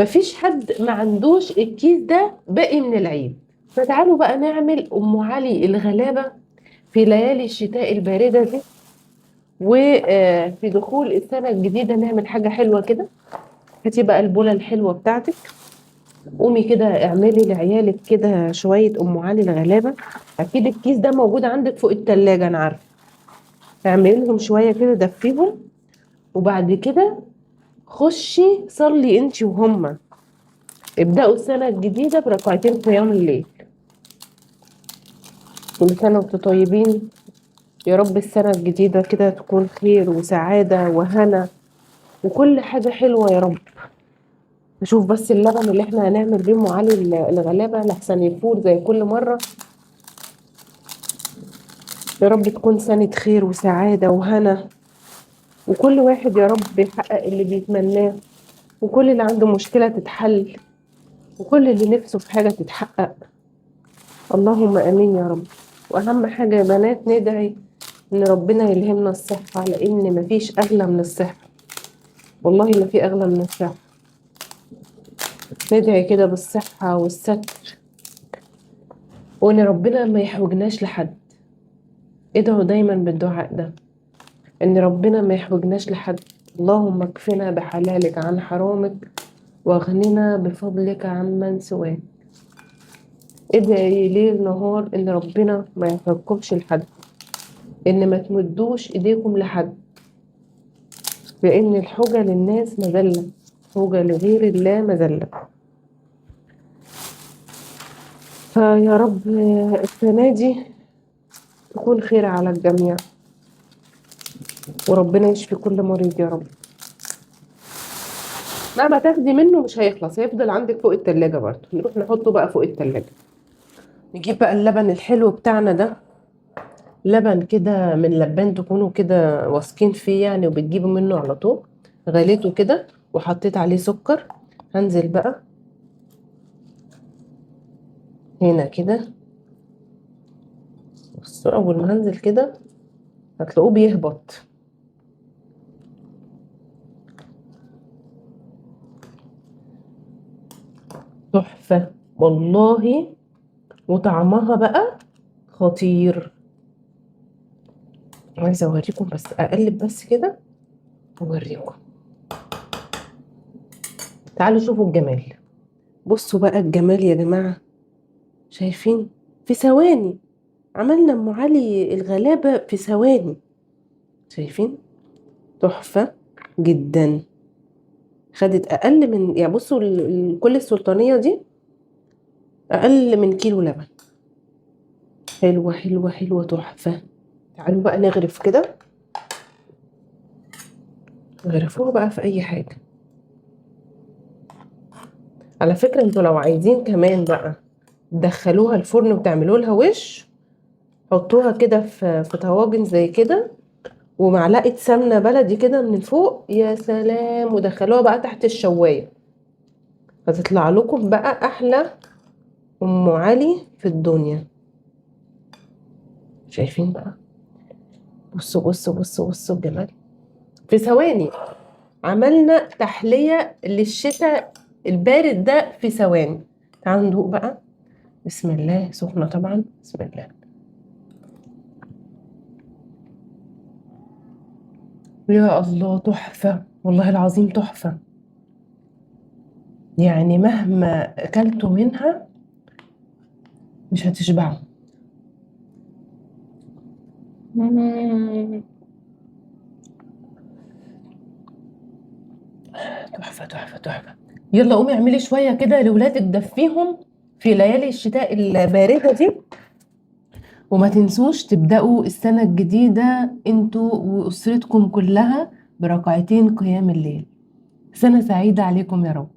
مفيش حد ما عندوش الكيس ده باقي من العيد. فتعالوا بقى نعمل ام علي الغلابه في ليالي الشتاء البارده دي، وفي دخول السنه الجديده نعمل حاجه حلوه كده. هاتي بقى البوله الحلوه بتاعتك، قومي كده اعملي لعيالك كده شويه ام علي الغلابه. اكيد الكيس ده موجود عندك فوق التلاجة، انا عارفه. اعملي لهم شويه كده، دفيهم، وبعد كده خشي صلي انتي وهما. ابدأوا السنة الجديدة بركعتين قيام الليل. كل سنة وانتم طيبين. يا رب السنة الجديدة كده تكون خير وسعادة وهنا وكل حاجة حلوة يا رب. نشوف بس اللبن اللي احنا هنعمل بيه ام علي الغلابة لحسن يفور زي كل مرة. يا رب تكون سنة خير وسعادة وهنا، وكل واحد يا رب يحقق اللي بيتمناه، وكل اللي عنده مشكلة تتحل، وكل اللي نفسه في حاجة تتحقق. اللهم امين يا رب. واهم حاجة يا بنات ندعي ان ربنا يلهمنا الصحة، لان مفيش اغلى من الصحة. والله ما في اغلى من الصحة. ندعي كده بالصحة والستر، وان ربنا ما يحوجناش لحد. ادعوا دايما بالدعاء ده، ان ربنا ما يحوجناش لحد. اللهم اكفنا بحلالك عن حرامك، واغننا بفضلك عمن سواك. ادعي ليل نهار ان ربنا ما يحوجكمش لحد، ان ما تمدوش ايديكم لحد، لان الحجة للناس مذلة، حجة لغير الله مذلة. فيا رب السنة دي تكون خير على الجميع، وربنا يشفي كل مريض يا رب. مهما تاخدي منه مش هيخلص، هيفضل عندك فوق التلاجة برضه. نروح نحطه بقى فوق التلاجة. نجيب بقى اللبن الحلو بتاعنا ده، لبن كده من لبان تكونوا كده واثقين فيه يعني، وبتجيبوا منه على طول. غليته كده وحطيت عليه سكر. هنزل بقى هنا كده. بصوا اول ما هنزل كده هتلاقوه بيهبط. تحفة والله، وطعمها بقى خطير. عايزة اوريكم بس، اقلب بس كده اوريكم. تعالوا شوفوا الجمال. بصوا بقى الجمال يا جماعة، شايفين؟ في ثواني عملنا ام علي الغلابة، في ثواني. شايفين؟ تحفة جدا. خدت اقل من، يعني بصوا كل السلطانية دي اقل من كيلو لبن. حلوة حلوة حلوة تحفة. تعالوا بقى نغرف كده. غرفوها بقى في اي حاجة. على فكرة انتوا لو عايزين كمان بقى تدخلوها الفرن وتعملوا لها وش، حطوها كده في طواجن زي كده، ومعلقة سمنة بلدي كده من فوق، يا سلام. ودخلوها بقى تحت الشواية، فتطلع لكم بقى احلى ام علي في الدنيا. شايفين بقى؟ بصوا بصوا بصوا بصوا الجمال. في ثواني عملنا تحلية للشتاء البارد ده، في ثواني. تعالوا ندوق بقى. بسم الله. سخنة طبعا. بسم الله. يا الله تحفة، والله العظيم تحفة. يعني مهما أكلتوا منها مش هتشبعوا. تحفة تحفة تحفة. يلا قومي اعملي شوية كده لولادك، دفيهم في ليالي الشتاء الباردة دي. وما تنسوش تبدأوا السنة الجديدة انتوا وأسرتكم كلها بركعتين قيام الليل. سنة سعيدة عليكم يا رب.